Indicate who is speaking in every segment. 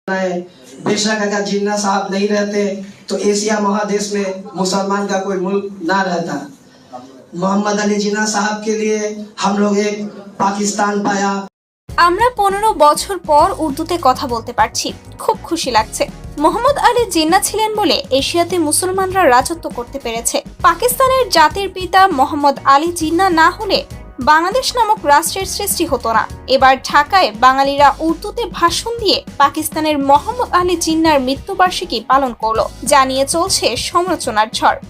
Speaker 1: बेशक अगर जिन्ना साहब नहीं रहते तो एशिया महादेश में मुसलमान का कोई मुल्क ना रहता। मोहम्मद अली जिन्ना साहब के लिए हम लोग एक पाकिस्तान पाया।
Speaker 2: আমরা 15 বছর পর উর্দুতে কথা বলতে পারছি, খুব খুশি লাগছে। মোহাম্মদ আলী জিন্নাহ ছিলেন বলে এশিয়াতে মুসলমানরা রাজত্ব করতে পেরেছে। পাকিস্তানের জাতির পিতা মোহাম্মদ আলী জিন্নাহ না হলে বাংলাদেশ নামক রাষ্ট্রের সৃষ্টি হতো না। এবার ঢাকায় বাঙালিরা উর্দুতে ভাষণ দিয়ে পাকিস্তানের মোহাম্মদ আলী জিন্নাহর মৃত্যুবার্ষিকী পালন করলো, যা নিয়ে চলছে সমালোচনার ঝড়।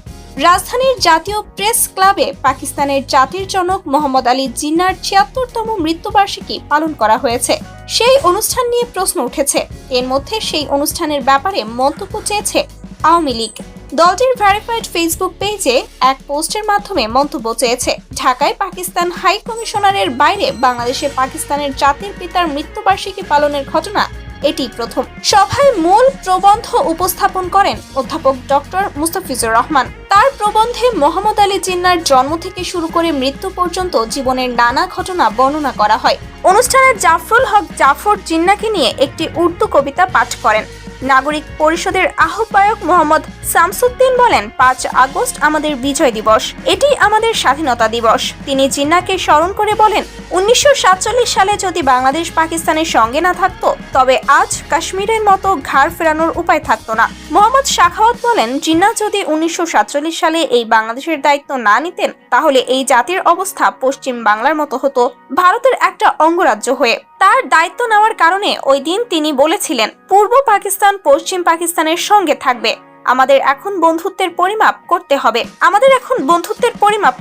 Speaker 2: রাজধানীর জাতীয় প্রেস ক্লাবে পাকিস্তানের জাতির জনক মোহাম্মদ আলী জিন্নাহর ৭৬তম মৃত্যুবার্ষিকী পালন করা হয়েছে। সেই অনুষ্ঠান নিয়ে প্রশ্ন উঠেছে। এর মধ্যে সেই অনুষ্ঠানের ব্যাপারে মন্তব্য চেয়েছে আওয়ামী লীগ। দলটির ভেরিফাইড ফেসবুক পেজে এক পোস্টের মাধ্যমে মন্তব্য চেয়েছে। ঢাকায় পাকিস্তান হাই কমিশনারের বাইরে বাংলাদেশে পাকিস্তানের জাতির পিতার মৃত্যুবার্ষিকী পালনের ঘটনা এটি প্রথম। সভায় মূল প্রবন্ধ উপস্থাপন করেন অধ্যাপক ডক্টর মুস্তাফিজুর রহমান। তার প্রবন্ধে মোহাম্মদ আলী জিন্নাহর জন্ম থেকে শুরু করে মৃত্যু পর্যন্ত জীবনের নানা ঘটনা বর্ণনা করা হয়। অনুষ্ঠানে জাফরুল হক জাফর জিন্নাহকে নিয়ে একটি উর্দু কবিতা পাঠ করেন। নাগরিক পরিষদের আহ্বায়ক মোহাম্মদ শামসুদ্দিন বলেন, ৫ আগস্ট আমাদের বিজয় দিবস, এটি আমাদের স্বাধীনতা দিবস। তিনি জিন্নাহকে স্মরণ করে বলেন, ১৯৪৭ সালে যদি বাংলাদেশ পাকিস্তানের সঙ্গে না থাকতো তবে আজ কাশ্মীরের মতো ঘাড় ফেরানোর উপায় থাকতো না। মোহাম্মদ শাখাওয়াত বলেন, জিন্নাহ যদি ১৯৪৭ সালে এই বাংলাদেশের দায়িত্ব না নিতেন তাহলে এই জাতির অবস্থা পশ্চিম বাংলার মতো হতো, ভারতের একটা অঙ্গরাজ্য হয়ে। তার দায়িত্ব নেওয়ার কারণে ওই দিন তিনি বলেছিলেন, পূর্ব পাকিস্তান পশ্চিম পাকিস্তানের সঙ্গে থাকবে। আমাদের এখন বন্ধুত্বের পরিমাপ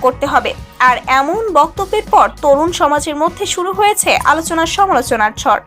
Speaker 2: করতে হবে। আর এমন বক্তব্যের পর তরুণ সমাজের মধ্যে শুরু হয়েছে আলোচনা সমালোচনার ঝড়।